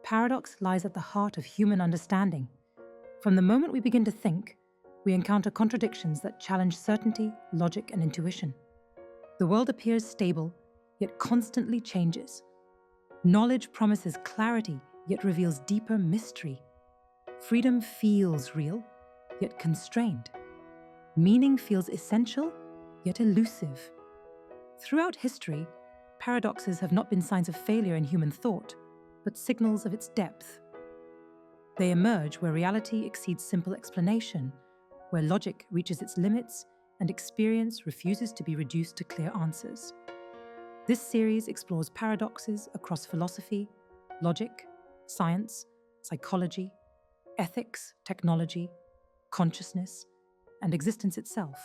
Paradox lies at the heart of human understanding. From the moment we begin to think, we encounter contradictions that challenge certainty, logic, and intuition. The world appears stable, yet constantly changes. Knowledge promises clarity, yet reveals deeper mystery. Freedom feels real, yet constrained. Meaning feels essential, yet elusive. Throughout history, paradoxes have not been signs of failure in human thought, but signals of its depth. They emerge where reality exceeds simple explanation, where logic reaches its limits and experience refuses to be reduced to clear answers. This series explores paradoxes across philosophy, logic, science, psychology, ethics, technology, consciousness, and existence itself.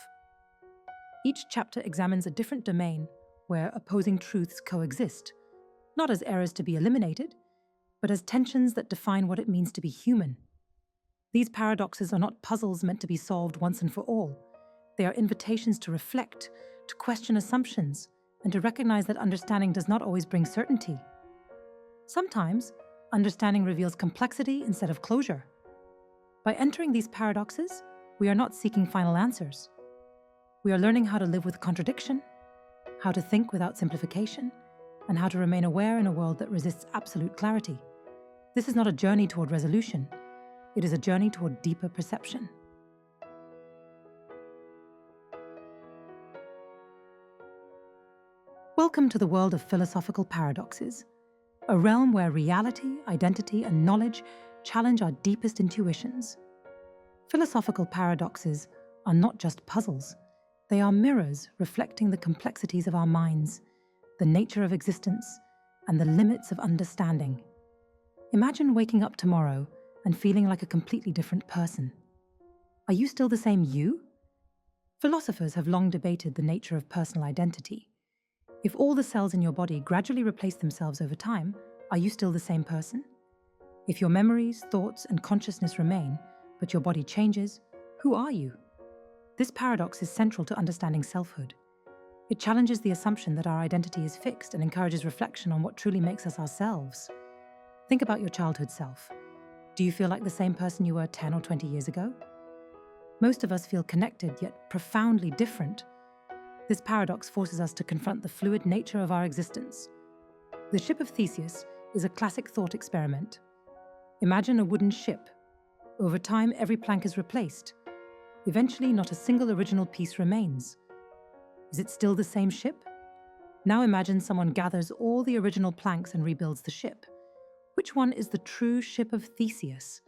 Each chapter examines a different domain where opposing truths coexist, not as errors to be eliminated, but as tensions that define what it means to be human. These paradoxes are not puzzles meant to be solved once and for all. They are invitations to reflect, to question assumptions, and to recognize that understanding does not always bring certainty. Sometimes, understanding reveals complexity instead of closure. By entering these paradoxes, we are not seeking final answers. We are learning how to live with contradiction, how to think without simplification, and how to remain aware in a world that resists absolute clarity. This is not a journey toward resolution. It is a journey toward deeper perception. Welcome to the world of philosophical paradoxes, a realm where reality, identity, and knowledge challenge our deepest intuitions. Philosophical paradoxes are not just puzzles. They are mirrors reflecting the complexities of our minds, the nature of existence, and the limits of understanding. Imagine waking up tomorrow and feeling like a completely different person. Are you still the same you? Philosophers have long debated the nature of personal identity. If all the cells in your body gradually replace themselves over time, are you still the same person? If your memories, thoughts, and consciousness remain, but your body changes, who are you? This paradox is central to understanding selfhood. It challenges the assumption that our identity is fixed and encourages reflection on what truly makes us ourselves. Think about your childhood self. Do you feel like the same person you were 10 or 20 years ago? Most of us feel connected, yet profoundly different. This paradox forces us to confront the fluid nature of our existence. The ship of Theseus is a classic thought experiment. Imagine a wooden ship. Over time, every plank is replaced. Eventually, not a single original piece remains. Is it still the same ship? Now imagine someone gathers all the original planks and rebuilds the ship. Which one is the true ship of Theseus?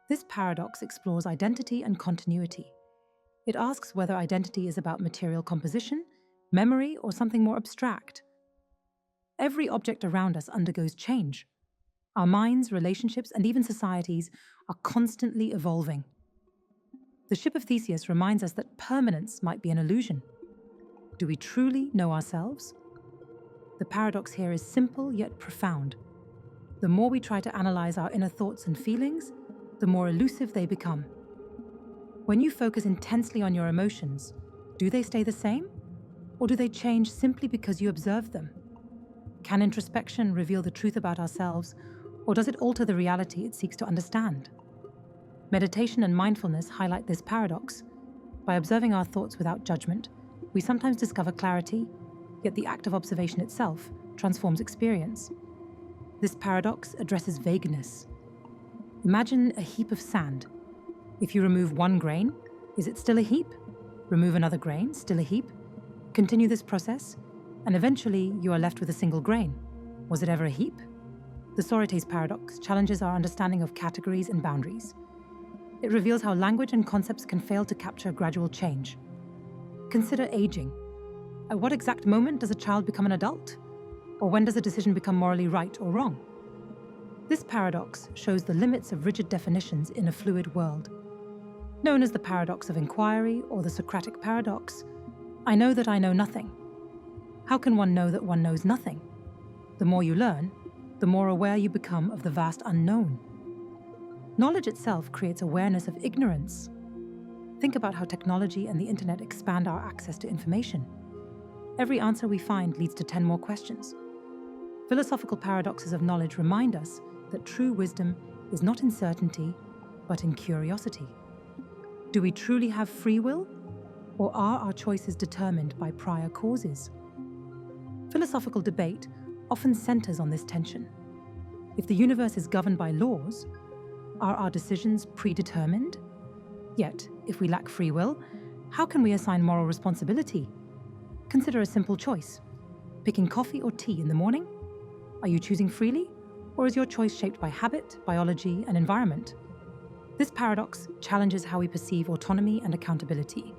This paradox explores identity and continuity. It asks whether identity is about material composition, memory, or something more abstract. Every object around us undergoes change. Our minds, relationships, and even societies are constantly evolving. The ship of Theseus reminds us that permanence might be an illusion. Do we truly know ourselves? The paradox here is simple yet profound. The more we try to analyze our inner thoughts and feelings, the more elusive they become. When you focus intensely on your emotions, do they stay the same? Or do they change simply because you observe them? Can introspection reveal the truth about ourselves, or does it alter the reality it seeks to understand? Meditation and mindfulness highlight this paradox. By observing our thoughts without judgment, we sometimes discover clarity, yet the act of observation itself transforms experience. This paradox addresses vagueness. Imagine a heap of sand. If you remove one grain, is it still a heap? Remove another grain, still a heap? Continue this process, and eventually you are left with a single grain. Was it ever a heap? The Sorites paradox challenges our understanding of categories and boundaries. It reveals how language and concepts can fail to capture gradual change. Consider aging. At what exact moment does a child become an adult? Or when does a decision become morally right or wrong? This paradox shows the limits of rigid definitions in a fluid world. Known as the paradox of inquiry or the Socratic paradox, I know that I know nothing. How can one know that one knows nothing? The more you learn, the more aware you become of the vast unknown. Knowledge itself creates awareness of ignorance. Think about how technology and the internet expand our access to information. Every answer we find leads to 10 more questions. Philosophical paradoxes of knowledge remind us that true wisdom is not in certainty, but in curiosity. Do we truly have free will, or are our choices determined by prior causes? Philosophical debate often centers on this tension. If the universe is governed by laws, are our decisions predetermined? Yet, if we lack free will, how can we assign moral responsibility? Consider a simple choice. Picking coffee or tea in the morning? Are you choosing freely, or is your choice shaped by habit, biology, and environment? This paradox challenges how we perceive autonomy and accountability.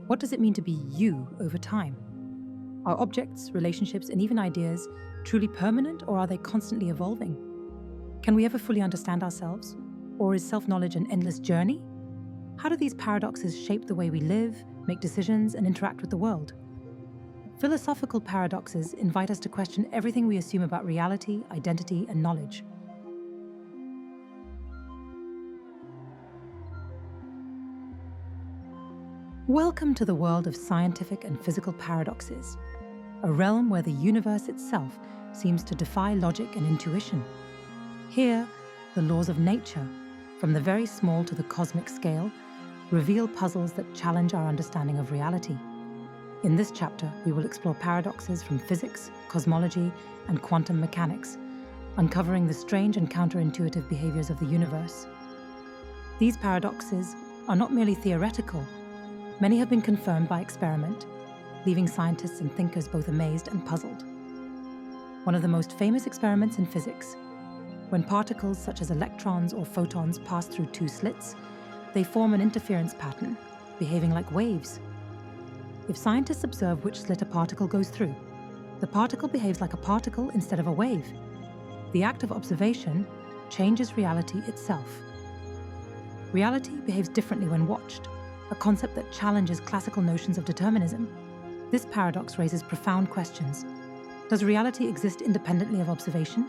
What does it mean to be you over time? Are objects, relationships, and even ideas truly permanent, or are they constantly evolving? Can we ever fully understand ourselves, or is self-knowledge an endless journey? How do these paradoxes shape the way we live, make decisions, and interact with the world? Philosophical paradoxes invite us to question everything we assume about reality, identity, and knowledge. Welcome to the world of scientific and physical paradoxes, a realm where the universe itself seems to defy logic and intuition. Here, the laws of nature, from the very small to the cosmic scale, reveal puzzles that challenge our understanding of reality. In this chapter, we will explore paradoxes from physics, cosmology, and quantum mechanics, uncovering the strange and counterintuitive behaviors of the universe. These paradoxes are not merely theoretical. Many have been confirmed by experiment, leaving scientists and thinkers both amazed and puzzled. One of the most famous experiments in physics. When particles such as electrons or photons pass through two slits, they form an interference pattern, behaving like waves. If scientists observe which slit a particle goes through, the particle behaves like a particle instead of a wave. The act of observation changes reality itself. Reality behaves differently when watched, a concept that challenges classical notions of determinism. This paradox raises profound questions. Does reality exist independently of observation?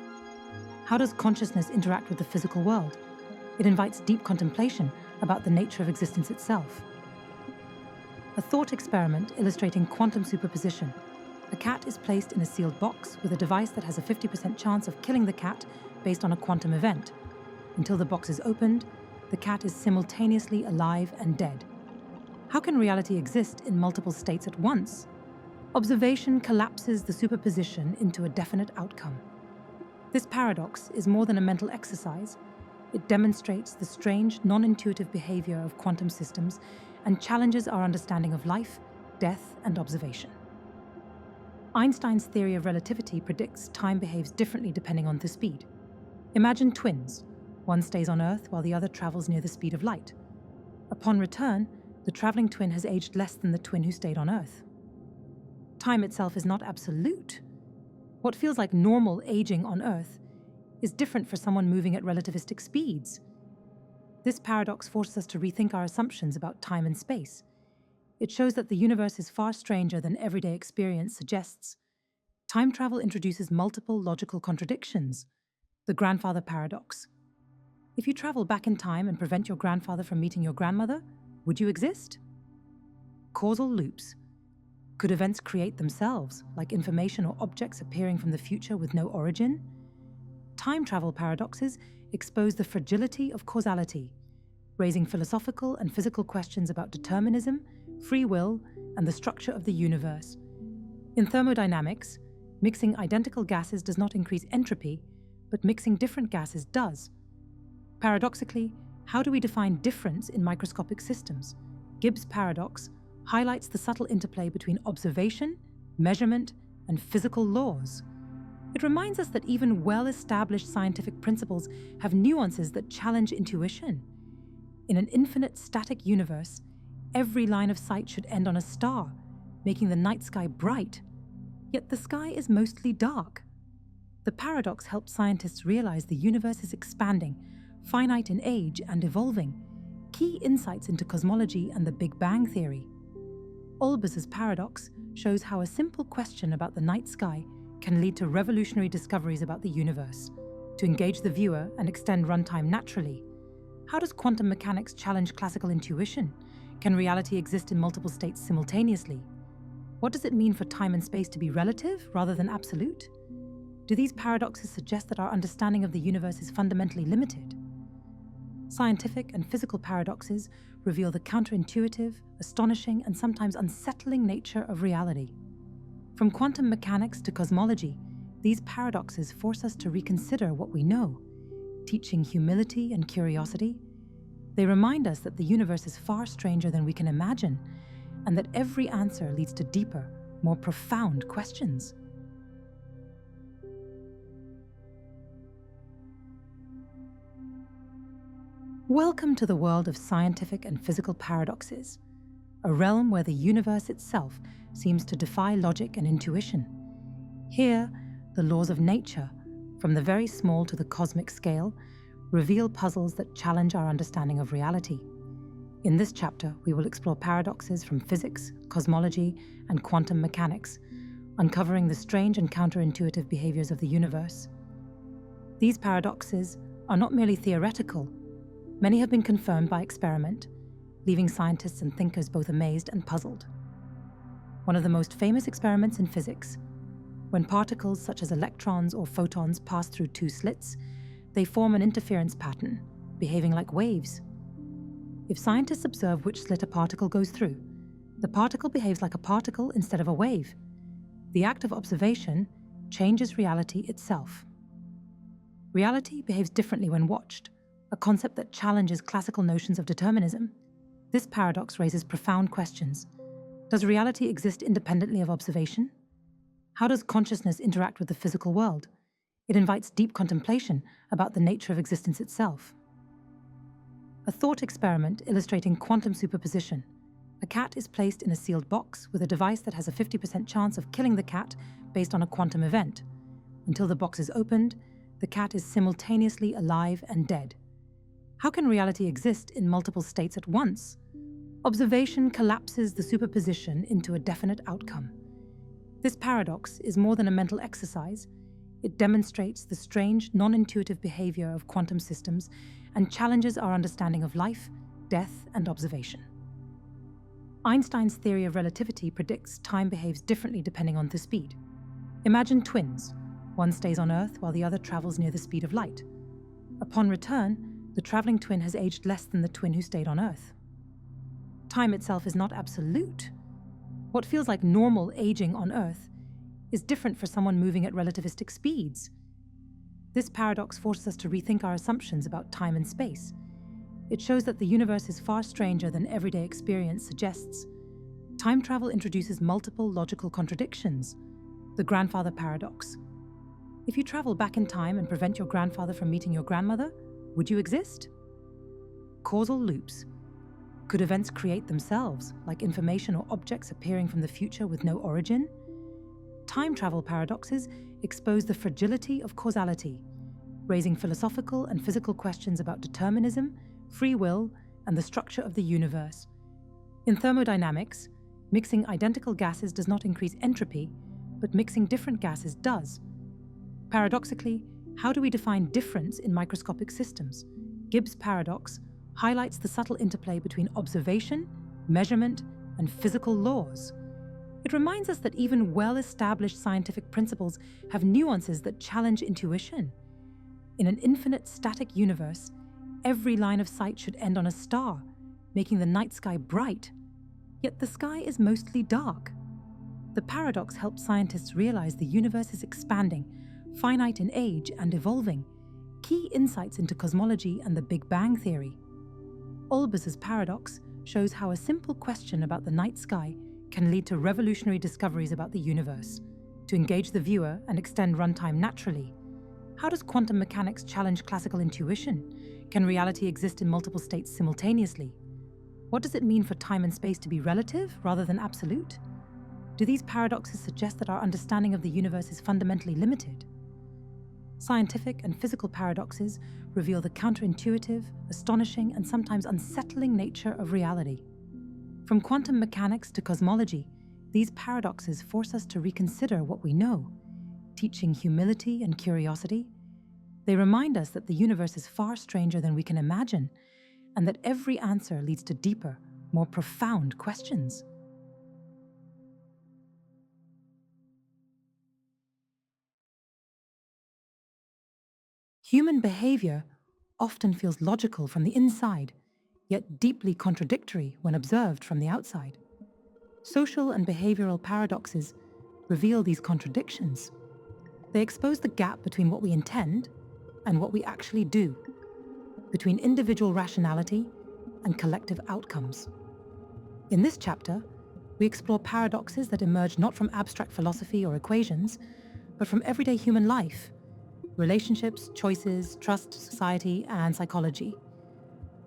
How does consciousness interact with the physical world? It invites deep contemplation about the nature of existence itself. A thought experiment illustrating quantum superposition. A cat is placed in a sealed box with a device that has a 50% chance of killing the cat based on a quantum event. Until the box is opened, the cat is simultaneously alive and dead. How can reality exist in multiple states at once? Observation collapses the superposition into a definite outcome. This paradox is more than a mental exercise. It demonstrates the strange, non-intuitive behavior of quantum systems and challenges our understanding of life, death, and observation. Einstein's theory of relativity predicts time behaves differently depending on the speed. Imagine twins. One stays on Earth while the other travels near the speed of light. Upon return, the traveling twin has aged less than the twin who stayed on Earth. Time itself is not absolute. What feels like normal aging on Earth is different for someone moving at relativistic speeds. This paradox forces us to rethink our assumptions about time and space. It shows that the universe is far stranger than everyday experience suggests. Time travel introduces multiple logical contradictions. The grandfather paradox. If you travel back in time and prevent your grandfather from meeting your grandmother, would you exist? Causal loops. Could events create themselves, like information or objects appearing from the future with no origin? Time travel paradoxes expose the fragility of causality, raising philosophical and physical questions about determinism, free will, and the structure of the universe. In thermodynamics, mixing identical gases does not increase entropy, but mixing different gases does. Paradoxically, how do we define difference in microscopic systems? Gibbs' paradox highlights the subtle interplay between observation, measurement, and physical laws. It reminds us that even well-established scientific principles have nuances that challenge intuition. In an infinite static universe, every line of sight should end on a star, making the night sky bright. Yet the sky is mostly dark. The paradox helps scientists realize the universe is expanding, finite in age and evolving, key insights into cosmology and the Big Bang theory. Olbers's paradox shows how a simple question about the night sky can lead to revolutionary discoveries about the universe. To engage the viewer and extend runtime naturally, how does quantum mechanics challenge classical intuition? Can reality exist in multiple states simultaneously? What does it mean for time and space to be relative rather than absolute? Do these paradoxes suggest that our understanding of the universe is fundamentally limited? Scientific and physical paradoxes reveal the counterintuitive, astonishing, and sometimes unsettling nature of reality. From quantum mechanics to cosmology, these paradoxes force us to reconsider what we know, teaching humility and curiosity. They remind us that the universe is far stranger than we can imagine, and that every answer leads to deeper, more profound questions. Welcome to the world of scientific and physical paradoxes, a realm where the universe itself seems to defy logic and intuition. Here, the laws of nature, from the very small to the cosmic scale, reveal puzzles that challenge our understanding of reality. In this chapter, we will explore paradoxes from physics, cosmology, and quantum mechanics, uncovering the strange and counterintuitive behaviors of the universe. These paradoxes are not merely theoretical. Many have been confirmed by experiment, leaving scientists and thinkers both amazed and puzzled. One of the most famous experiments in physics: when particles such as electrons or photons pass through two slits, they form an interference pattern, behaving like waves. If scientists observe which slit a particle goes through, the particle behaves like a particle instead of a wave. The act of observation changes reality itself. Reality behaves differently when watched, a concept that challenges classical notions of determinism. This paradox raises profound questions. Does reality exist independently of observation? How does consciousness interact with the physical world? It invites deep contemplation about the nature of existence itself. A thought experiment illustrating quantum superposition. A cat is placed in a sealed box with a device that has a 50% chance of killing the cat based on a quantum event. Until the box is opened, the cat is simultaneously alive and dead. How can reality exist in multiple states at once? Observation collapses the superposition into a definite outcome. This paradox is more than a mental exercise. It demonstrates the strange, non-intuitive behavior of quantum systems and challenges our understanding of life, death, and observation. Einstein's theory of relativity predicts time behaves differently depending on the speed. Imagine twins. One stays on Earth while the other travels near the speed of light. Upon return, the traveling twin has aged less than the twin who stayed on Earth. Time itself is not absolute. What feels like normal aging on Earth is different for someone moving at relativistic speeds. This paradox forces us to rethink our assumptions about time and space. It shows that the universe is far stranger than everyday experience suggests. Time travel introduces multiple logical contradictions. The grandfather paradox. If you travel back in time and prevent your grandfather from meeting your grandmother, would you exist? Causal loops. Could events create themselves, like information or objects appearing from the future with no origin? Time travel paradoxes expose the fragility of causality, raising philosophical and physical questions about determinism, free will, and the structure of the universe. In thermodynamics, mixing identical gases does not increase entropy, but mixing different gases does. Paradoxically, how do we define difference in microscopic systems? Gibbs' paradox highlights the subtle interplay between observation, measurement, and physical laws. It reminds us that even well-established scientific principles have nuances that challenge intuition. In an infinite static universe, every line of sight should end on a star, making the night sky bright. Yet the sky is mostly dark. The paradox helps scientists realize the universe is expanding, finite in age and evolving, key insights into cosmology and the Big Bang theory. Olbers's paradox shows how a simple question about the night sky can lead to revolutionary discoveries about the universe. To engage the viewer and extend runtime naturally, how does quantum mechanics challenge classical intuition? Can reality exist in multiple states simultaneously? What does it mean for time and space to be relative rather than absolute? Do these paradoxes suggest that our understanding of the universe is fundamentally limited? Scientific and physical paradoxes reveal the counterintuitive, astonishing, and sometimes unsettling nature of reality. From quantum mechanics to cosmology, these paradoxes force us to reconsider what we know, teaching humility and curiosity. They remind us that the universe is far stranger than we can imagine, and that every answer leads to deeper, more profound questions. Human behavior often feels logical from the inside, yet deeply contradictory when observed from the outside. Social and behavioral paradoxes reveal these contradictions. They expose the gap between what we intend and what we actually do, between individual rationality and collective outcomes. In this chapter, we explore paradoxes that emerge not from abstract philosophy or equations, but from everyday human life, relationships, choices, trust, society, and psychology.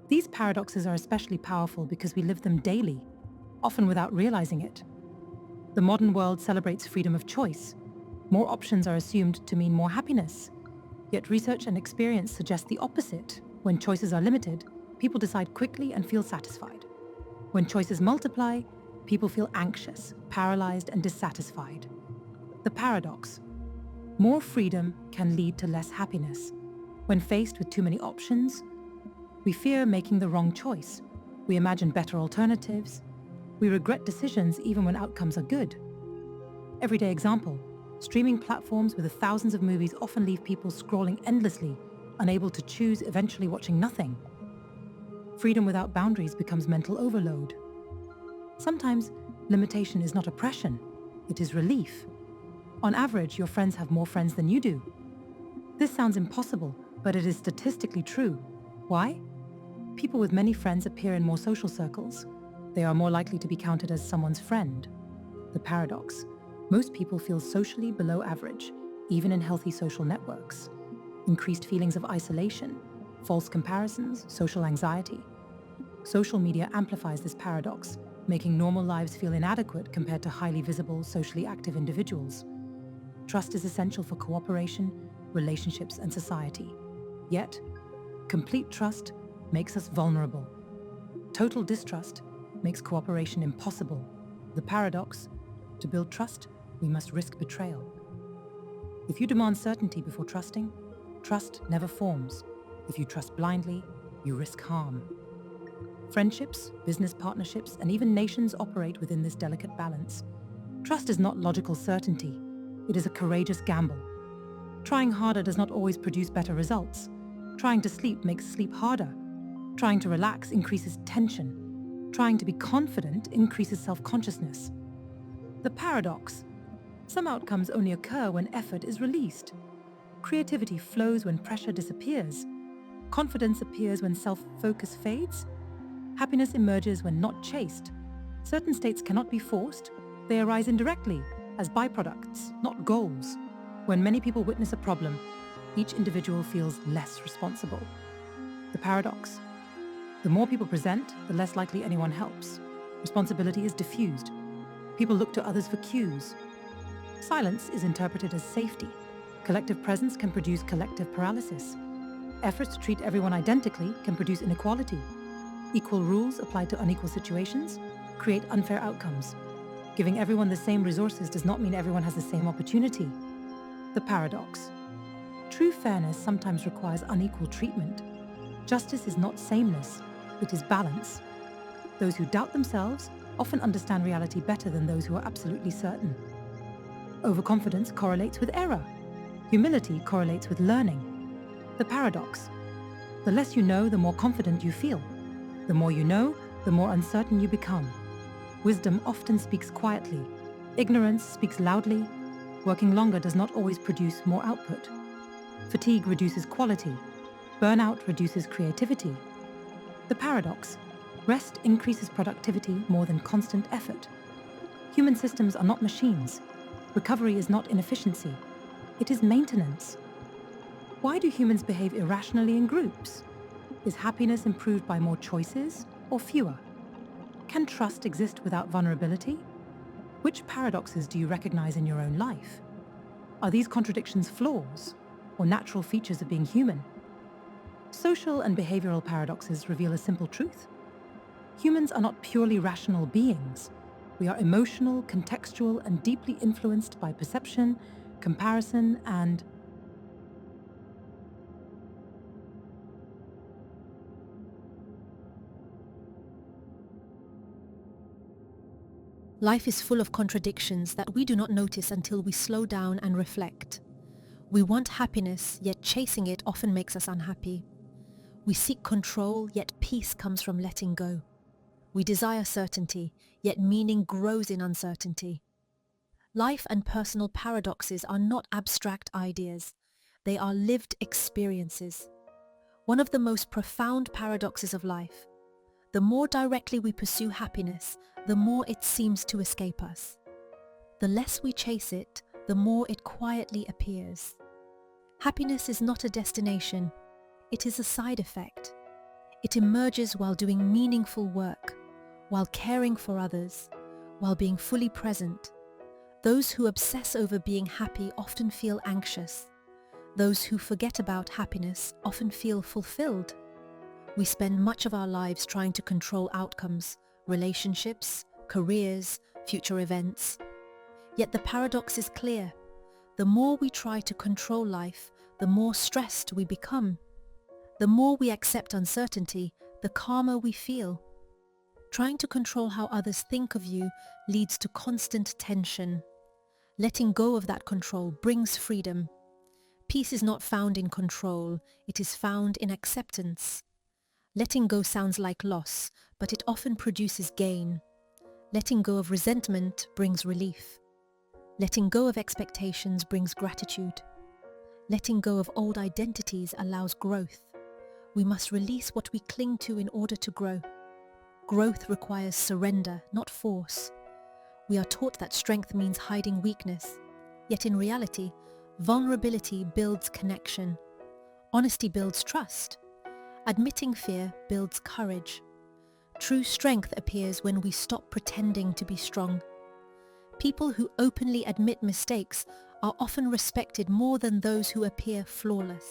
These paradoxes are especially powerful because we live them daily, often without realizing it. The modern world celebrates freedom of choice. More options are assumed to mean more happiness. Yet research and experience suggest the opposite. When choices are limited, people decide quickly and feel satisfied. When choices multiply, people feel anxious, paralyzed, and dissatisfied. The paradox: more freedom can lead to less happiness. When faced with too many options, we fear making the wrong choice. We imagine better alternatives. We regret decisions even when outcomes are good. Everyday example: streaming platforms with thousands of movies often leave people scrolling endlessly, unable to choose, eventually watching nothing. Freedom without boundaries becomes mental overload. Sometimes, limitation is not oppression, it is relief. On average, your friends have more friends than you do. This sounds impossible, but it is statistically true. Why? People with many friends appear in more social circles. They are more likely to be counted as someone's friend. The paradox: most people feel socially below average, even in healthy social networks. Increased feelings of isolation, false comparisons, social anxiety. Social media amplifies this paradox, making normal lives feel inadequate compared to highly visible, socially active individuals. Trust is essential for cooperation, relationships, and society. Yet, complete trust makes us vulnerable. Total distrust makes cooperation impossible. The paradox: to build trust, we must risk betrayal. If you demand certainty before trusting, trust never forms. If you trust blindly, you risk harm. Friendships, business partnerships, and even nations operate within this delicate balance. Trust is not logical certainty. It is a courageous gamble. Trying harder does not always produce better results. Trying to sleep makes sleep harder. Trying to relax increases tension. Trying to be confident increases self-consciousness. The paradox: some outcomes only occur when effort is released. Creativity flows when pressure disappears. Confidence appears when self-focus fades. Happiness emerges when not chased. Certain states cannot be forced. They arise indirectly, as byproducts, not goals. When many people witness a problem, each individual feels less responsible. The paradox: the more people present, the less likely anyone helps. Responsibility is diffused. People look to others for cues. Silence is interpreted as safety. Collective presence can produce collective paralysis. Efforts to treat everyone identically can produce inequality. Equal rules applied to unequal situations create unfair outcomes. Giving everyone the same resources does not mean everyone has the same opportunity. The paradox: true fairness sometimes requires unequal treatment. Justice is not sameness, it is balance. Those who doubt themselves often understand reality better than those who are absolutely certain. Overconfidence correlates with error. Humility correlates with learning. The paradox: the less you know, the more confident you feel. The more you know, the more uncertain you become. Wisdom often speaks quietly. Ignorance speaks loudly. Working longer does not always produce more output. Fatigue reduces quality. Burnout reduces creativity. The paradox: rest increases productivity more than constant effort. Human systems are not machines. Recovery is not inefficiency. It is maintenance. Why do humans behave irrationally in groups? Is happiness improved by more choices or fewer? Can trust exist without vulnerability? Which paradoxes do you recognize in your own life? Are these contradictions flaws or natural features of being human? Social and behavioral paradoxes reveal a simple truth. Humans are not purely rational beings. We are emotional, contextual, and deeply influenced by perception, comparison, and Life is full of contradictions that we do not notice until we slow down and reflect. We want happiness, yet chasing it often makes us unhappy. We seek control, yet peace comes from letting go. We desire certainty, yet meaning grows in uncertainty. Life and personal paradoxes are not abstract ideas. They are lived experiences. One of the most profound paradoxes of life: the more directly we pursue happiness, the more it seems to escape us. The less we chase it, the more it quietly appears. Happiness is not a destination, it is a side effect. It emerges while doing meaningful work, while caring for others, while being fully present. Those who obsess over being happy often feel anxious. Those who forget about happiness often feel fulfilled. We spend much of our lives trying to control outcomes, relationships, careers, future events. Yet the paradox is clear. The more we try to control life, the more stressed we become. The more we accept uncertainty, the calmer we feel. Trying to control how others think of you leads to constant tension. Letting go of that control brings freedom. Peace is not found in control, it is found in acceptance. Letting go sounds like loss, but it often produces gain. Letting go of resentment brings relief. Letting go of expectations brings gratitude. Letting go of old identities allows growth. We must release what we cling to in order to grow. Growth requires surrender, not force. We are taught that strength means hiding weakness. Yet in reality, vulnerability builds connection. Honesty builds trust. Admitting fear builds courage. True strength appears when we stop pretending to be strong. People who openly admit mistakes are often respected more than those who appear flawless.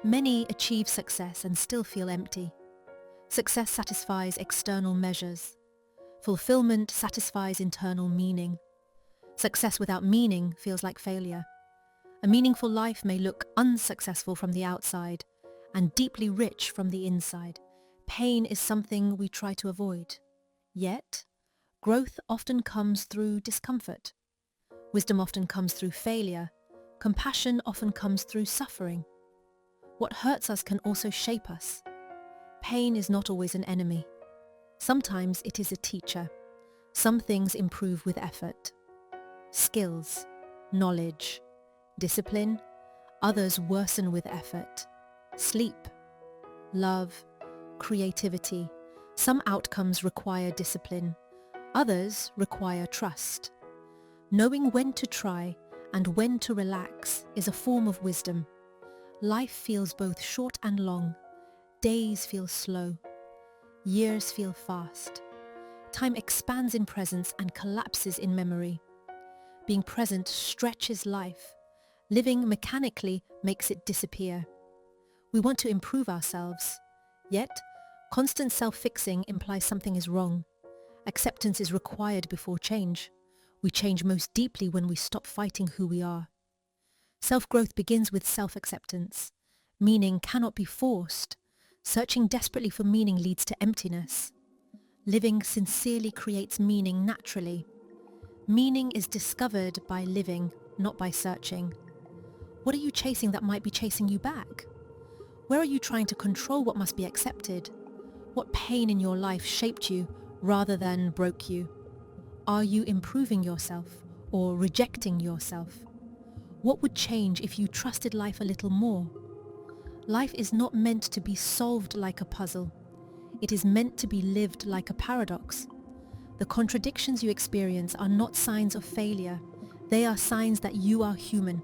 Many achieve success and still feel empty. Success satisfies external measures. Fulfillment satisfies internal meaning. Success without meaning feels like failure. A meaningful life may look unsuccessful from the outside and deeply rich from the inside. Pain is something we try to avoid. Yet, growth often comes through discomfort. Wisdom often comes through failure. Compassion often comes through suffering. What hurts us can also shape us. Pain is not always an enemy. Sometimes it is a teacher. Some things improve with effort. Skills, knowledge, discipline. Others worsen with effort. Sleep, love, creativity. Some outcomes require discipline. Others require trust. Knowing when to try and when to relax is a form of wisdom. Life feels both short and long. Days feel slow. Years feel fast. Time expands in presence and collapses in memory. Being present stretches life. Living mechanically makes it disappear. We want to improve ourselves. Yet, constant self-fixing implies something is wrong. Acceptance is required before change. We change most deeply when we stop fighting who we are. Self-growth begins with self-acceptance. Meaning cannot be forced. Searching desperately for meaning leads to emptiness. Living sincerely creates meaning naturally. Meaning is discovered by living, not by searching. What are you chasing that might be chasing you back? Where are you trying to control what must be accepted? What pain in your life shaped you rather than broke you? Are you improving yourself or rejecting yourself? What would change if you trusted life a little more? Life is not meant to be solved like a puzzle. It is meant to be lived like a paradox. The contradictions you experience are not signs of failure. They are signs that you are human.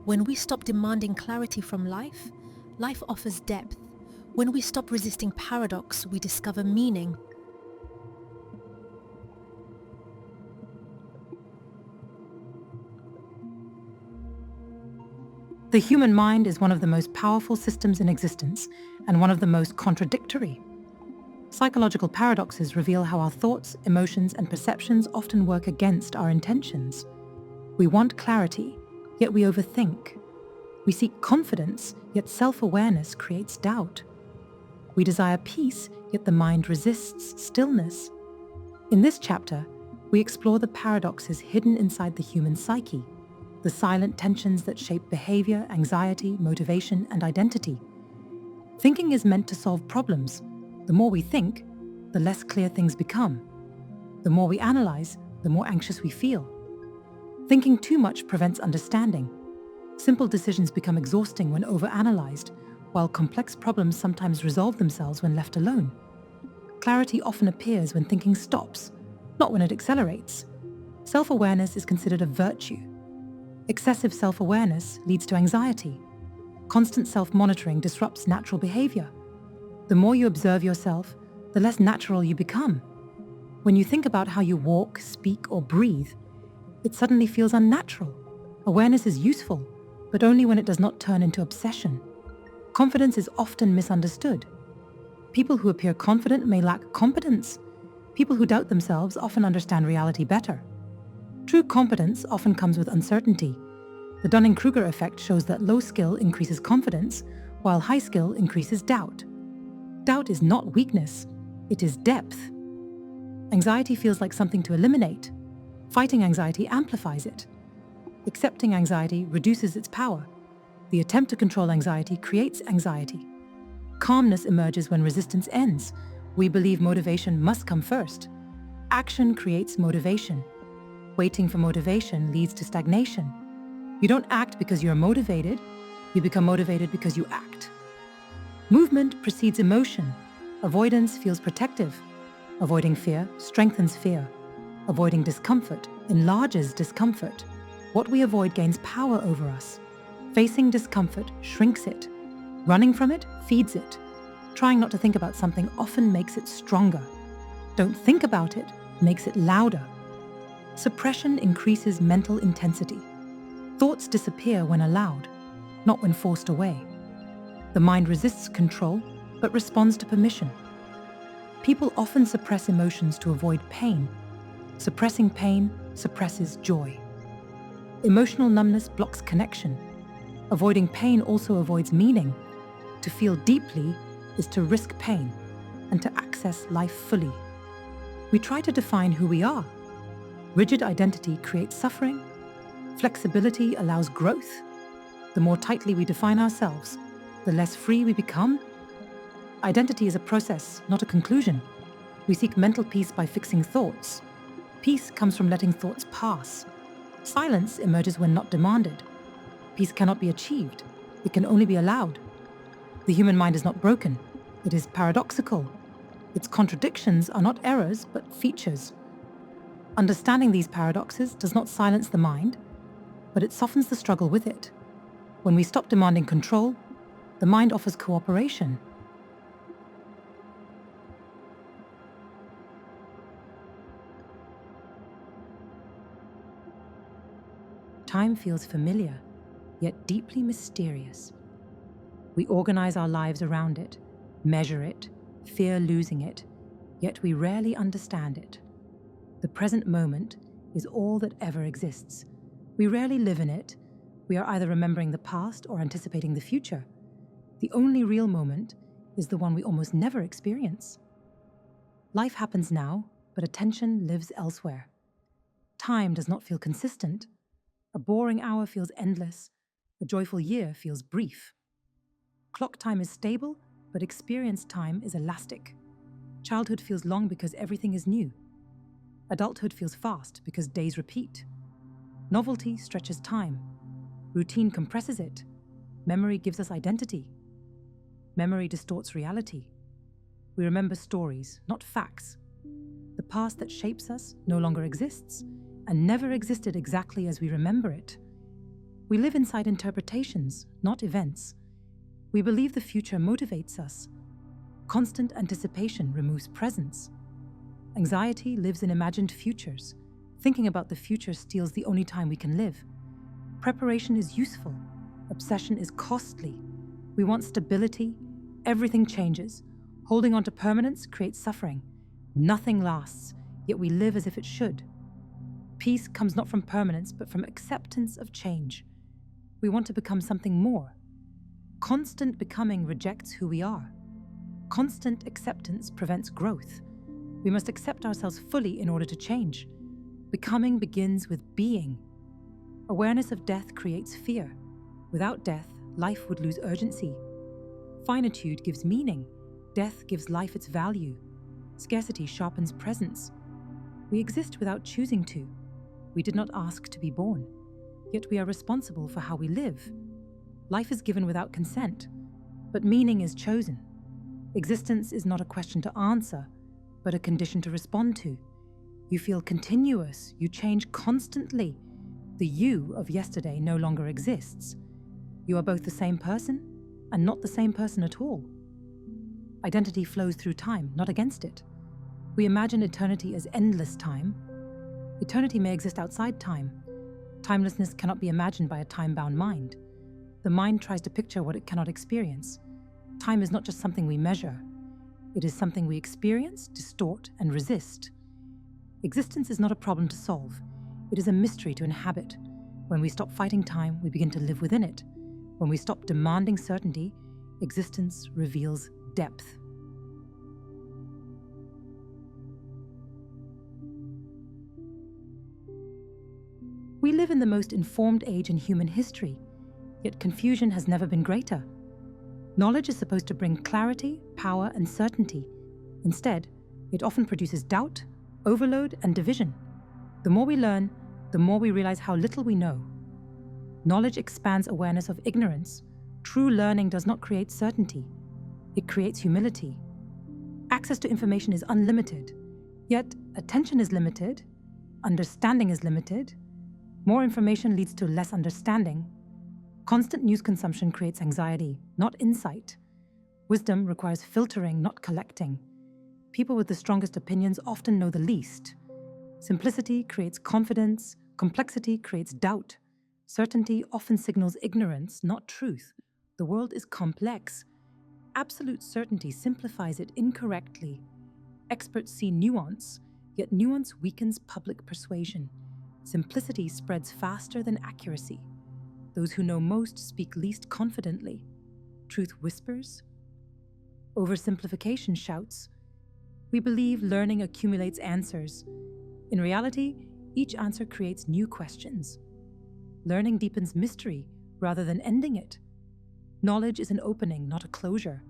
When we stop demanding clarity from life, life offers depth. When we stop resisting paradox, we discover meaning. The human mind is one of the most powerful systems in existence and one of the most contradictory. Psychological paradoxes reveal how our thoughts, emotions, and perceptions often work against our intentions. We want clarity, yet we overthink. We seek confidence, yet self-awareness creates doubt. We desire peace, yet the mind resists stillness. In this chapter, we explore the paradoxes hidden inside the human psyche. the silent tensions that shape behavior, anxiety, motivation, and identity. Thinking is meant to solve problems. The more we think, the less clear things become. The more we analyze, the more anxious we feel. Thinking too much prevents understanding. Simple decisions become exhausting when overanalyzed, while complex problems sometimes resolve themselves when left alone. Clarity often appears when thinking stops, not when it accelerates. Self-awareness is considered a virtue. Excessive self-awareness leads to anxiety. Constant self-monitoring disrupts natural behavior. The more you observe yourself, the less natural you become. When you think about how you walk, speak, or breathe, it suddenly feels unnatural. Awareness is useful, but only when it does not turn into obsession. Confidence is often misunderstood. People who appear confident may lack competence. People who doubt themselves often understand reality better. True competence often comes with uncertainty. The Dunning-Kruger effect shows that low skill increases confidence, while high skill increases doubt. Doubt is not weakness, it is depth. Anxiety feels like something to eliminate. Fighting anxiety amplifies it. Accepting anxiety reduces its power. The attempt to control anxiety creates anxiety. Calmness emerges when resistance ends. We believe motivation must come first. Action creates motivation. Waiting for motivation leads to stagnation. You don't act because you're motivated, you become motivated because you act. Movement precedes emotion. Avoidance feels protective. Avoiding fear strengthens fear. Avoiding discomfort enlarges discomfort. What we avoid gains power over us. Facing discomfort shrinks it. Running from it feeds it. Trying not to think about something often makes it stronger. Don't think about it makes it louder. Suppression increases mental intensity. Thoughts disappear when allowed, not when forced away. The mind resists control, but responds to permission. People often suppress emotions to avoid pain. Suppressing pain suppresses joy. Emotional numbness blocks connection. Avoiding pain also avoids meaning. To feel deeply is to risk pain and to access life fully. We try to define who we are. Rigid identity creates suffering. Flexibility allows growth. The more tightly we define ourselves, the less free we become. Identity is a process, not a conclusion. We seek mental peace by fixing thoughts. Peace comes from letting thoughts pass. Silence emerges when not demanded. Peace cannot be achieved. It can only be allowed. The human mind is not broken. It is paradoxical. Its contradictions are not errors, but features. Understanding these paradoxes does not silence the mind, but it softens the struggle with it. When we stop demanding control, the mind offers cooperation. Time feels familiar, yet deeply mysterious. We organize our lives around it, measure it, fear losing it, yet we rarely understand it. The present moment is all that ever exists. We rarely live in it. We are either remembering the past or anticipating the future. The only real moment is the one we almost never experience. Life happens now, but attention lives elsewhere. Time does not feel consistent. A boring hour feels endless. A joyful year feels brief. Clock time is stable, but experience time is elastic. Childhood feels long because everything is new. Adulthood feels fast because days repeat. Novelty stretches time. Routine compresses it. Memory gives us identity. Memory distorts reality. We remember stories, not facts. The past that shapes us no longer exists, and never existed exactly as we remember it. We live inside interpretations, not events. We believe the future motivates us. Constant anticipation removes presence. Anxiety lives in imagined futures. Thinking about the future steals the only time we can live. Preparation is useful. Obsession is costly. We want stability. Everything changes. Holding on to permanence creates suffering. Nothing lasts, yet we live as if it should. Peace comes not from permanence, but from acceptance of change. We want to become something more. Constant becoming rejects who we are. Constant acceptance prevents growth. We must accept ourselves fully in order to change. Becoming begins with being. Awareness of death creates fear. Without death, life would lose urgency. Finitude gives meaning. Death gives life its value. Scarcity sharpens presence. We exist without choosing to. We did not ask to be born. Yet we are responsible for how we live. Life is given without consent, but meaning is chosen. Existence is not a question to answer, but a condition to respond to. You feel continuous, you change constantly. The you of yesterday no longer exists. You are both the same person and not the same person at all. Identity flows through time, not against it. We imagine eternity as endless time. Eternity may exist outside time. Timelessness cannot be imagined by a time-bound mind. The mind tries to picture what it cannot experience. Time is not just something we measure. It is something we experience, distort, and resist. Existence is not a problem to solve. It is a mystery to inhabit. When we stop fighting time, we begin to live within it. When we stop demanding certainty, existence reveals depth. We live in the most informed age in human history, yet confusion has never been greater. Knowledge is supposed to bring clarity, power, and certainty. Instead, it often produces doubt, overload, and division. The more we learn, the more we realize how little we know. Knowledge expands awareness of ignorance. True learning does not create certainty. It creates humility. Access to information is unlimited, yet attention is limited, understanding is limited. More information leads to less understanding. Constant news consumption creates anxiety, not insight. Wisdom requires filtering, not collecting. People with the strongest opinions often know the least. Simplicity creates confidence, complexity creates doubt. Certainty often signals ignorance, not truth. The world is complex. Absolute certainty simplifies it incorrectly. Experts see nuance, yet nuance weakens public persuasion. Simplicity spreads faster than accuracy. Those who know most speak least confidently. Truth whispers. Oversimplification shouts. We believe learning accumulates answers. In reality, each answer creates new questions. Learning deepens mystery rather than ending it. Knowledge is an opening, not a closure.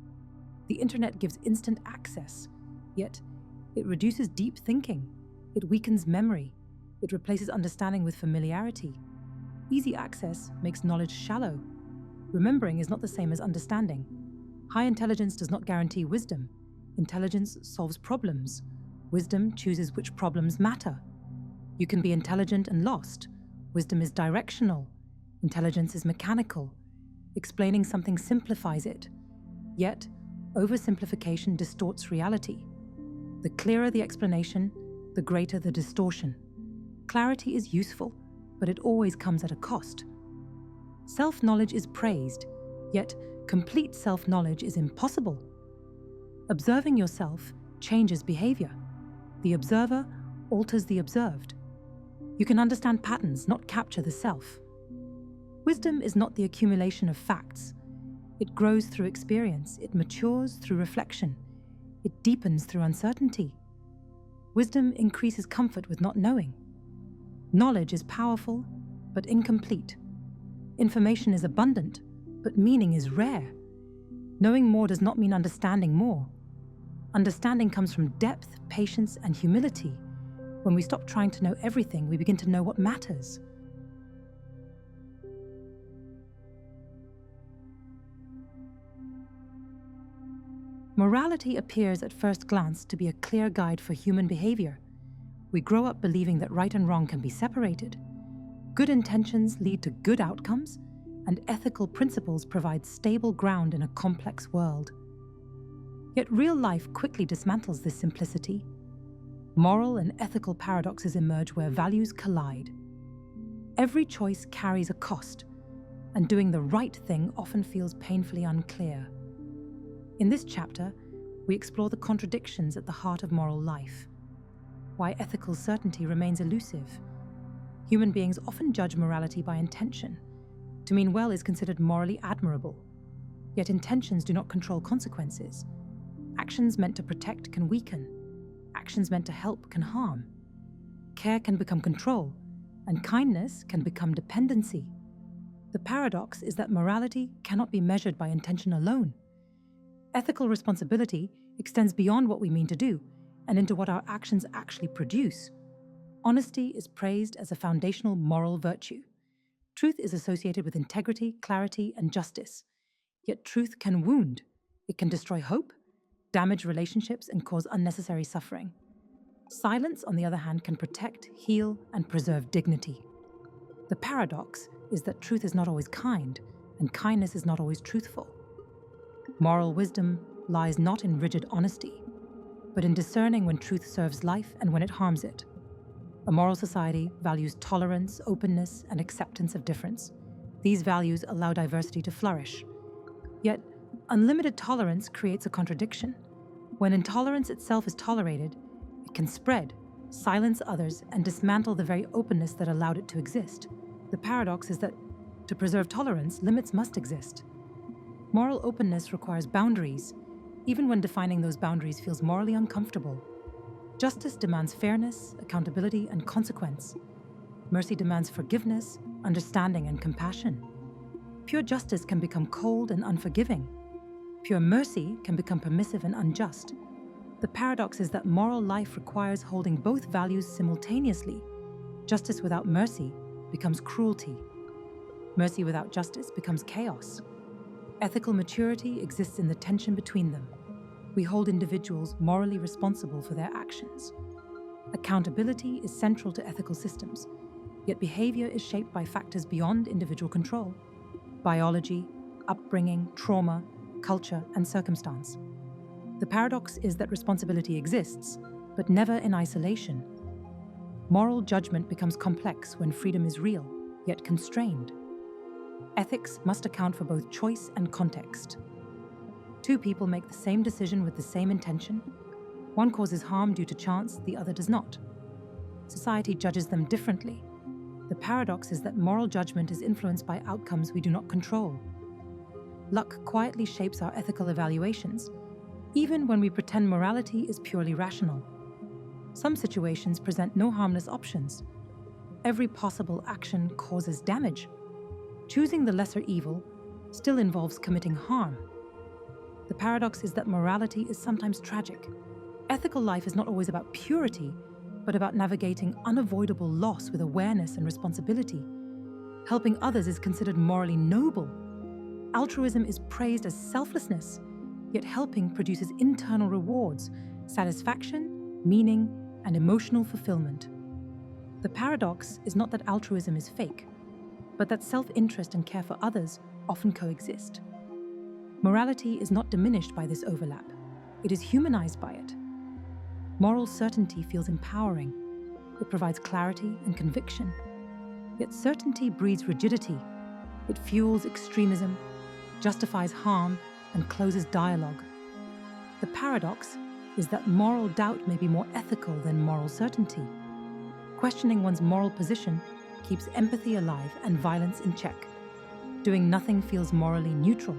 The internet gives instant access, yet it reduces deep thinking. It weakens memory. It replaces understanding with familiarity. Easy access makes knowledge shallow. Remembering is not the same as understanding. High intelligence does not guarantee wisdom. Intelligence solves problems. Wisdom chooses which problems matter. You can be intelligent and lost. Wisdom is directional. Intelligence is mechanical. Explaining something simplifies it. Yet, oversimplification distorts reality. The clearer the explanation, the greater the distortion. Clarity is useful, but it always comes at a cost. Self-knowledge is praised, yet complete self-knowledge is impossible. Observing yourself changes behavior. The observer alters the observed. You can understand patterns, not capture the self. Wisdom is not the accumulation of facts. It grows through experience. It matures through reflection. It deepens through uncertainty. Wisdom increases comfort with not knowing. Knowledge is powerful, but incomplete. Information is abundant, but meaning is rare. Knowing more does not mean understanding more. Understanding comes from depth, patience, and humility. When we stop trying to know everything, we begin to know what matters. Morality appears at first glance to be a clear guide for human behavior. We grow up believing that right and wrong can be separated. Good intentions lead to good outcomes, and ethical principles provide stable ground in a complex world. Yet real life quickly dismantles this simplicity. Moral and ethical paradoxes emerge where values collide. Every choice carries a cost, and doing the right thing often feels painfully unclear. In this chapter, we explore the contradictions at the heart of moral life, why ethical certainty remains elusive. Human beings often judge morality by intention. To mean well is considered morally admirable, yet intentions do not control consequences. Actions meant to protect can weaken. Actions meant to help can harm. Care can become control. and kindness can become dependency. The paradox is that morality cannot be measured by intention alone. Ethical responsibility extends beyond what we mean to do and into what our actions actually produce. Honesty is praised as a foundational moral virtue. Truth is associated with integrity, clarity, and justice. Yet truth can wound. It can destroy hope, damage relationships, and cause unnecessary suffering. Silence, on the other hand, can protect, heal, and preserve dignity. The paradox is that truth is not always kind, and kindness is not always truthful. Moral wisdom lies not in rigid honesty, but in discerning when truth serves life and when it harms it. A moral society values tolerance, openness, and acceptance of difference. These values allow diversity to flourish. Yet, unlimited tolerance creates a contradiction. When intolerance itself is tolerated, it can spread, silence others, and dismantle the very openness that allowed it to exist. The paradox is that, to preserve tolerance, limits must exist. Moral openness requires boundaries, even when defining those boundaries feels morally uncomfortable. Justice demands fairness, accountability, and consequence. Mercy demands forgiveness, understanding, and compassion. Pure justice can become cold and unforgiving. Pure mercy can become permissive and unjust. The paradox is that moral life requires holding both values simultaneously. Justice without mercy becomes cruelty. Mercy without justice becomes chaos. Ethical maturity exists in the tension between them. We hold individuals morally responsible for their actions. Accountability is central to ethical systems, yet behavior is shaped by factors beyond individual control: biology, upbringing, trauma, culture, and circumstance. The paradox is that responsibility exists, but never in isolation. Moral judgment becomes complex when freedom is real, yet constrained. Ethics must account for both choice and context. Two people make the same decision with the same intention. One causes harm due to chance, the other does not. Society judges them differently. The paradox is that moral judgment is influenced by outcomes we do not control. Luck quietly shapes our ethical evaluations, even when we pretend morality is purely rational. Some situations present no harmless options. Every possible action causes damage. Choosing the lesser evil still involves committing harm. The paradox is that morality is sometimes tragic. Ethical life is not always about purity, but about navigating unavoidable loss with awareness and responsibility. Helping others is considered morally noble. Altruism is praised as selflessness, yet helping produces internal rewards, satisfaction, meaning, and emotional fulfillment. The paradox is not that altruism is fake, but that self-interest and care for others often coexist. Morality is not diminished by this overlap. It is humanized by it. Moral certainty feels empowering. It provides clarity and conviction. Yet certainty breeds rigidity. It fuels extremism, justifies harm, and closes dialogue. The paradox is that moral doubt may be more ethical than moral certainty. Questioning one's moral position keeps empathy alive and violence in check. Doing nothing feels morally neutral.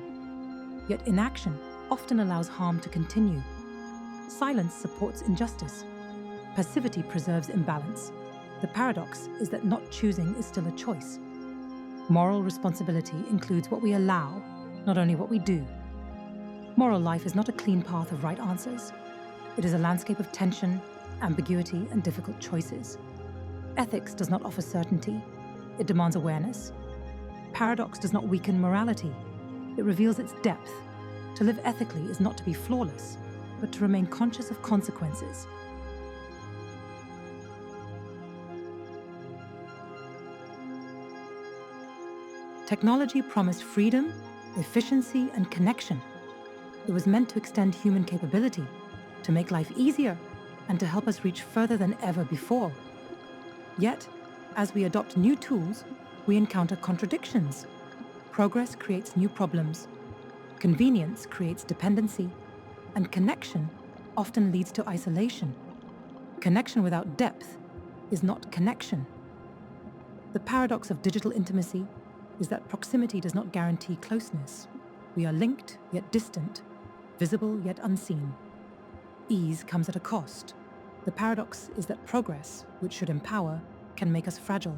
Yet inaction often allows harm to continue. Silence supports injustice. Passivity preserves imbalance. The paradox is that not choosing is still a choice. Moral responsibility includes what we allow, not only what we do. Moral life is not a clean path of right answers. It is a landscape of tension, ambiguity, and difficult choices. Ethics does not offer certainty. It demands awareness. Paradox does not weaken morality. It reveals its depth. To live ethically is not to be flawless, but to remain conscious of consequences. Technology promised freedom, efficiency, and connection. It was meant to extend human capability, to make life easier, and to help us reach further than ever before. Yet, as we adopt new tools, we encounter contradictions. Progress creates new problems. Convenience creates dependency, and connection often leads to isolation. Connection without depth is not connection. The paradox of digital intimacy is that proximity does not guarantee closeness. We are linked yet distant, visible yet unseen. Ease comes at a cost. The paradox is that progress, which should empower, can make us fragile.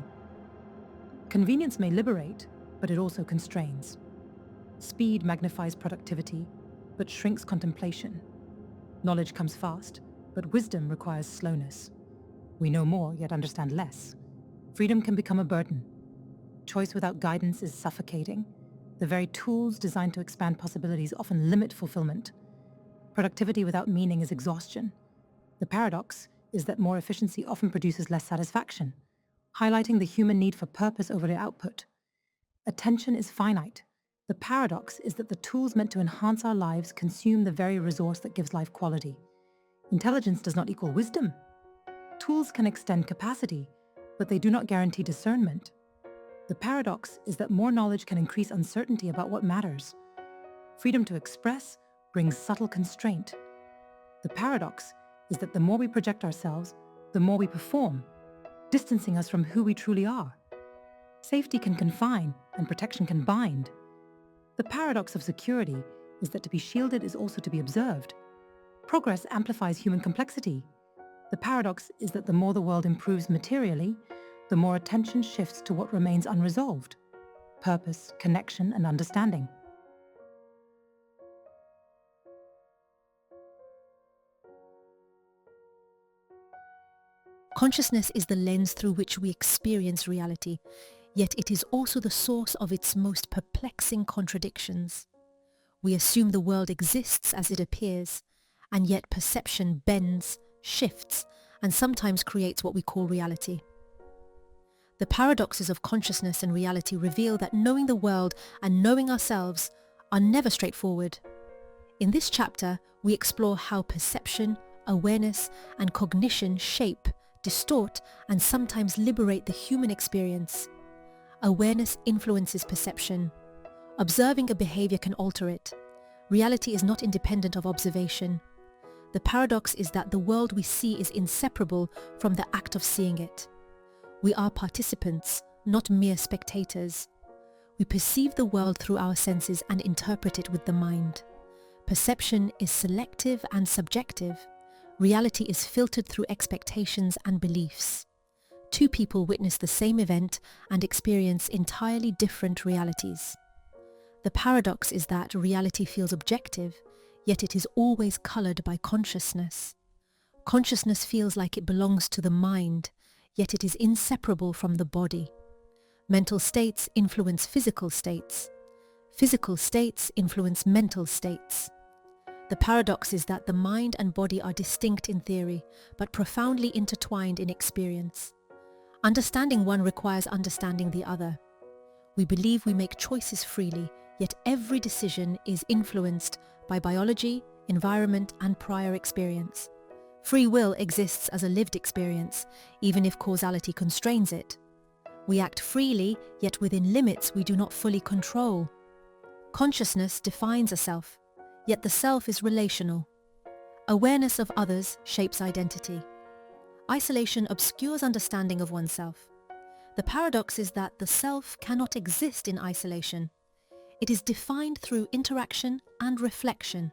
Convenience may liberate, but it also constrains. Speed magnifies productivity, but shrinks contemplation. Knowledge comes fast, but wisdom requires slowness. We know more, yet understand less. Freedom can become a burden. Choice without guidance is suffocating. The very tools designed to expand possibilities often limit fulfillment. Productivity without meaning is exhaustion. The paradox is that more efficiency often produces less satisfaction, highlighting the human need for purpose over the output. Attention is finite. The paradox is that the tools meant to enhance our lives consume the very resource that gives life quality. Intelligence does not equal wisdom. Tools can extend capacity, but they do not guarantee discernment. The paradox is that more knowledge can increase uncertainty about what matters. Freedom to express brings subtle constraint. The paradox is that the more we project ourselves, the more we perform, distancing us from who we truly are. Safety can confine and protection can bind. The paradox of security is that to be shielded is also to be observed. Progress amplifies human complexity. The paradox is that the more the world improves materially, the more attention shifts to what remains unresolved: purpose, connection, and understanding. Consciousness is the lens through which we experience reality, yet it is also the source of its most perplexing contradictions. We assume the world exists as it appears, and yet perception bends, shifts, and sometimes creates what we call reality. The paradoxes of consciousness and reality reveal that knowing the world and knowing ourselves are never straightforward. In this chapter, we explore how perception, awareness, and cognition shape, distort, and sometimes liberate the human experience. Awareness influences perception. Observing a behavior can alter it. Reality is not independent of observation. The paradox is that the world we see is inseparable from the act of seeing it. We are participants, not mere spectators. We perceive the world through our senses and interpret it with the mind. Perception is selective and subjective. Reality is filtered through expectations and beliefs. Two people witness the same event and experience entirely different realities. The paradox is that reality feels objective, yet it is always colored by consciousness. Consciousness feels like it belongs to the mind, yet it is inseparable from the body. Mental states influence physical states. Physical states influence mental states. The paradox is that the mind and body are distinct in theory, but profoundly intertwined in experience. Understanding one requires understanding the other. We believe we make choices freely, yet every decision is influenced by biology, environment, and prior experience. Free will exists as a lived experience, even if causality constrains it. We act freely, yet within limits we do not fully control. Consciousness defines a self, yet the self is relational. Awareness of others shapes identity. Isolation obscures understanding of oneself. The paradox is that the self cannot exist in isolation. It is defined through interaction and reflection.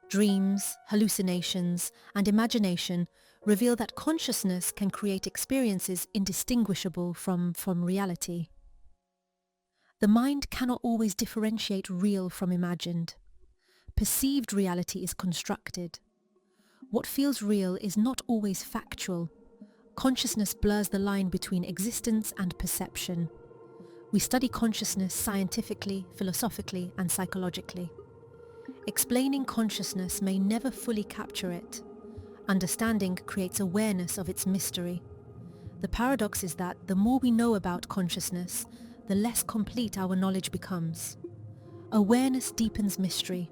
Dreams, hallucinations, and imagination reveal that consciousness can create experiences indistinguishable from reality. The mind cannot always differentiate real from imagined. Perceived reality is constructed. What feels real is not always factual. Consciousness blurs the line between existence and perception. We study consciousness scientifically, philosophically, and psychologically. Explaining consciousness may never fully capture it. Understanding creates awareness of its mystery. The paradox is that the more we know about consciousness, the less complete our knowledge becomes. Awareness deepens mystery.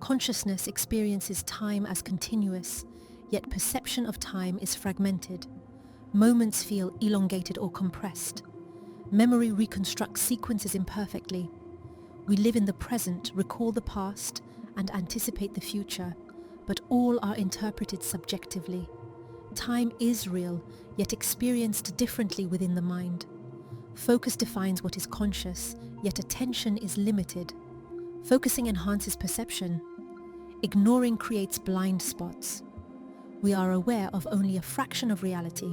Consciousness experiences time as continuous, yet perception of time is fragmented. Moments feel elongated or compressed. Memory reconstructs sequences imperfectly. We live in the present, recall the past, and anticipate the future, but all are interpreted subjectively. Time is real, yet experienced differently within the mind. Focus defines what is conscious, yet attention is limited. Focusing enhances perception. Ignoring creates blind spots. We are aware of only a fraction of reality.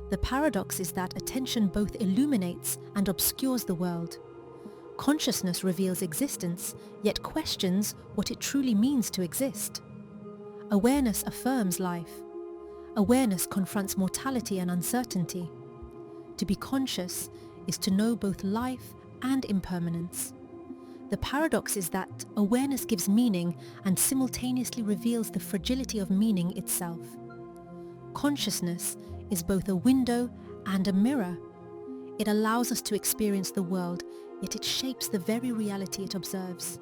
The paradox is that attention both illuminates and obscures the world. Consciousness reveals existence, yet questions what it truly means to exist. Awareness affirms life. Awareness confronts mortality and uncertainty. To be conscious is to know both life and impermanence. The paradox is that awareness gives meaning and simultaneously reveals the fragility of meaning itself. Consciousness is both a window and a mirror. It allows us to experience the world, yet it shapes the very reality it observes.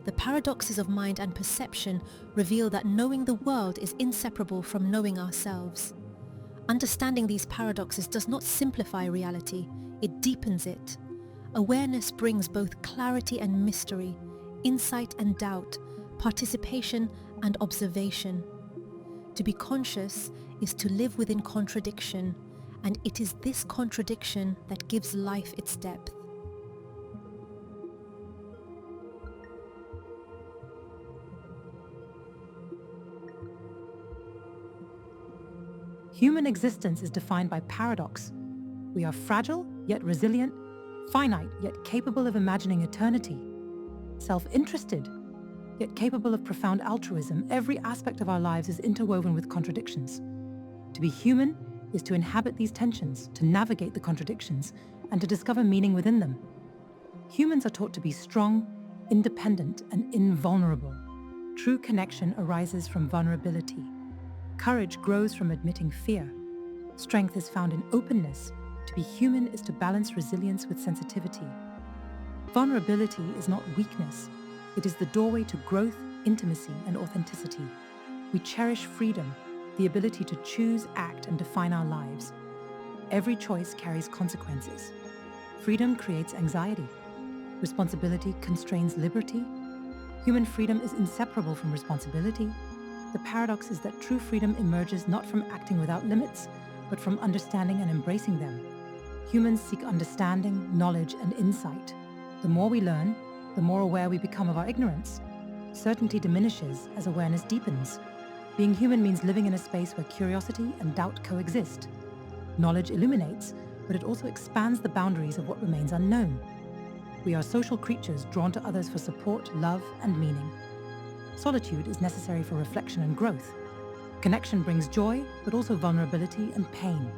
The paradoxes of mind and perception reveal that knowing the world is inseparable from knowing ourselves. Understanding these paradoxes does not simplify reality, it deepens it. Awareness brings both clarity and mystery, insight and doubt, participation and observation. To be conscious is to live within contradiction, and it is this contradiction that gives life its depth. Human existence is defined by paradox. We are fragile, yet resilient, finite, yet capable of imagining eternity, self-interested, yet capable of profound altruism. Every aspect of our lives is interwoven with contradictions. To be human is to inhabit these tensions, to navigate the contradictions, and to discover meaning within them. Humans are taught to be strong, independent, and invulnerable. True connection arises from vulnerability. Courage grows from admitting fear. Strength is found in openness. To be human is to balance resilience with sensitivity. Vulnerability is not weakness. It is the doorway to growth, intimacy, and authenticity. We cherish freedom, the ability to choose, act, and define our lives. Every choice carries consequences. Freedom creates anxiety. Responsibility constrains liberty. Human freedom is inseparable from responsibility. The paradox is that true freedom emerges not from acting without limits, but from understanding and embracing them. Humans seek understanding, knowledge, and insight. The more we learn, the more aware we become of our ignorance. Certainty diminishes as awareness deepens. Being human means living in a space where curiosity and doubt coexist. Knowledge illuminates, but it also expands the boundaries of what remains unknown. We are social creatures drawn to others for support, love, and meaning. Solitude is necessary for reflection and growth. Connection brings joy, but also vulnerability and pain.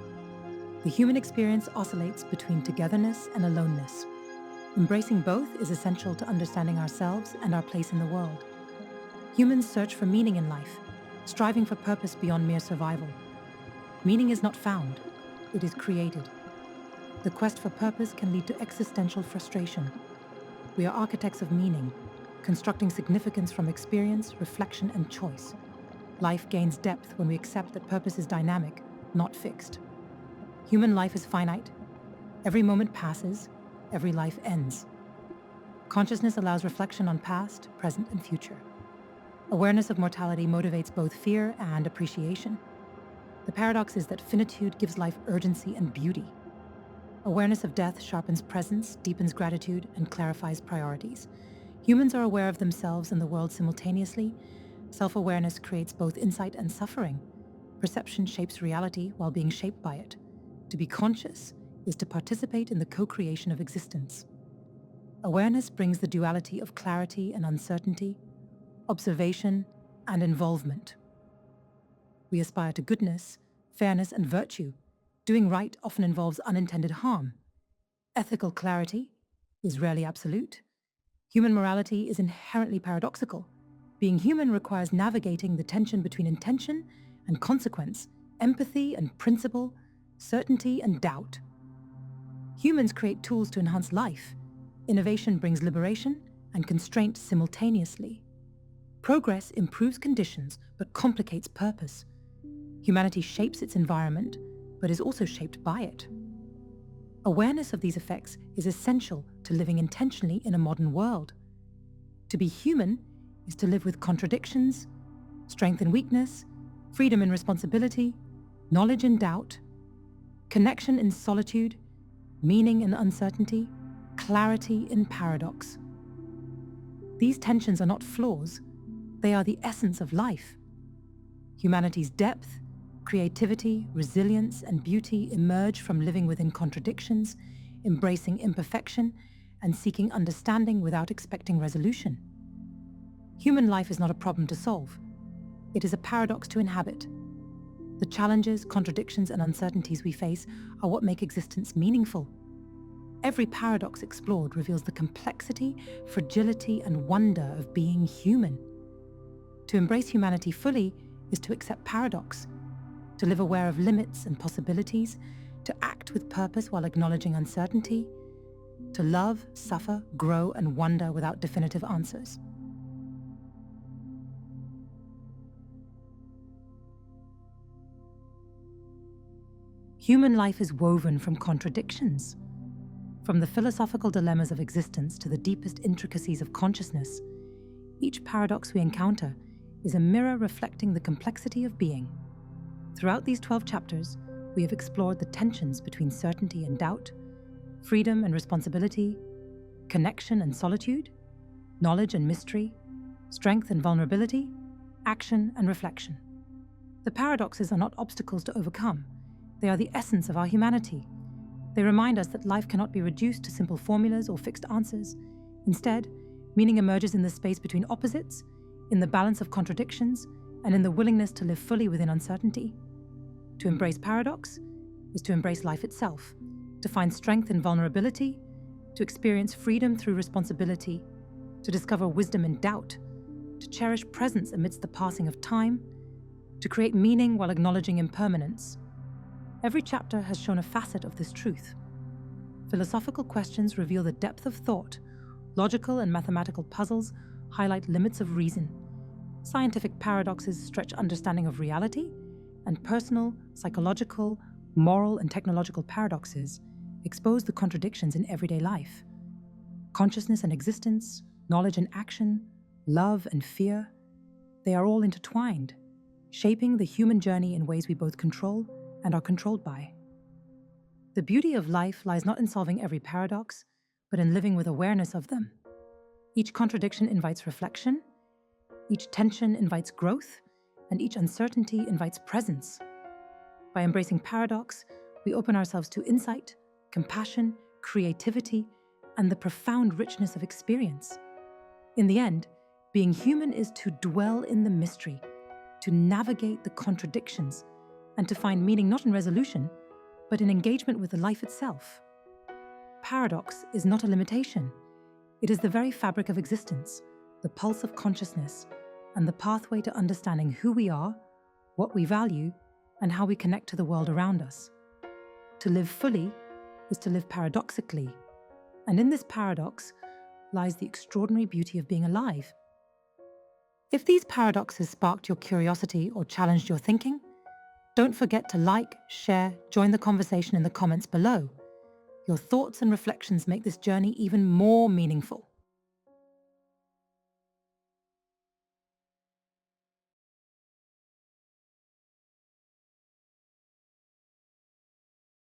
The human experience oscillates between togetherness and aloneness. Embracing both is essential to understanding ourselves and our place in the world. Humans search for meaning in life, striving for purpose beyond mere survival. Meaning is not found, it is created. The quest for purpose can lead to existential frustration. We are architects of meaning, constructing significance from experience, reflection, and choice. Life gains depth when we accept that purpose is dynamic, not fixed. Human life is finite. Every moment passes, every life ends. Consciousness allows reflection on past, present, and future. Awareness of mortality motivates both fear and appreciation. The paradox is that finitude gives life urgency and beauty. Awareness of death sharpens presence, deepens gratitude, and clarifies priorities. Humans are aware of themselves and the world simultaneously. Self-awareness creates both insight and suffering. Perception shapes reality while being shaped by it. To be conscious is to participate in the co-creation of existence. Awareness brings the duality of clarity and uncertainty, observation and involvement. We aspire to goodness, fairness, and virtue. Doing right often involves unintended harm. Ethical clarity is rarely absolute. Human morality is inherently paradoxical. Being human requires navigating the tension between intention and consequence, empathy and principle, certainty and doubt. Humans create tools to enhance life. Innovation brings liberation and constraint simultaneously. Progress improves conditions but complicates purpose. Humanity shapes its environment, but is also shaped by it. Awareness of these effects is essential to living intentionally in a modern world. To be human is to live with contradictions, strength and weakness, freedom and responsibility, knowledge and doubt, connection in solitude, meaning in uncertainty, clarity in paradox. These tensions are not flaws, they are the essence of life. Humanity's depth, Creativity, resilience, and beauty emerge from living within contradictions, embracing imperfection, and seeking understanding without expecting resolution. Human life is not a problem to solve. It is a paradox to inhabit. The challenges, contradictions, and uncertainties we face are what make existence meaningful. Every paradox explored reveals the complexity, fragility, and wonder of being human. To embrace humanity fully is to accept paradox, to live aware of limits and possibilities, to act with purpose while acknowledging uncertainty, to love, suffer, grow, and wonder without definitive answers. Human life is woven from contradictions. From the philosophical dilemmas of existence to the deepest intricacies of consciousness, each paradox we encounter is a mirror reflecting the complexity of being. Throughout these 12 chapters, we have explored the tensions between certainty and doubt, freedom and responsibility, connection and solitude, knowledge and mystery, strength and vulnerability, action and reflection. The paradoxes are not obstacles to overcome. They are the essence of our humanity. They remind us that life cannot be reduced to simple formulas or fixed answers. Instead, meaning emerges in the space between opposites, in the balance of contradictions, and in the willingness to live fully within uncertainty. To embrace paradox is to embrace life itself, to find strength in vulnerability, to experience freedom through responsibility, to discover wisdom in doubt, to cherish presence amidst the passing of time, to create meaning while acknowledging impermanence. Every chapter has shown a facet of this truth. Philosophical questions reveal the depth of thought. Logical and mathematical puzzles highlight limits of reason. Scientific paradoxes stretch understanding of reality, and personal, psychological, moral, and technological paradoxes expose the contradictions in everyday life. Consciousness and existence, knowledge and action, love and fear, they are all intertwined, shaping the human journey in ways we both control and are controlled by. The beauty of life lies not in solving every paradox, but in living with awareness of them. Each contradiction invites reflection, each tension invites growth, and each uncertainty invites presence. By embracing paradox, we open ourselves to insight, compassion, creativity, and the profound richness of experience. In the end, being human is to dwell in the mystery, to navigate the contradictions, and to find meaning not in resolution, but in engagement with the life itself. Paradox is not a limitation. It is the very fabric of existence, the pulse of consciousness, and the pathway to understanding who we are, what we value, and how we connect to the world around us. To live fully is to live paradoxically, and in this paradox lies the extraordinary beauty of being alive. If these paradoxes sparked your curiosity or challenged your thinking, don't forget to like, share, join the conversation in the comments below. Your thoughts and reflections make this journey even more meaningful.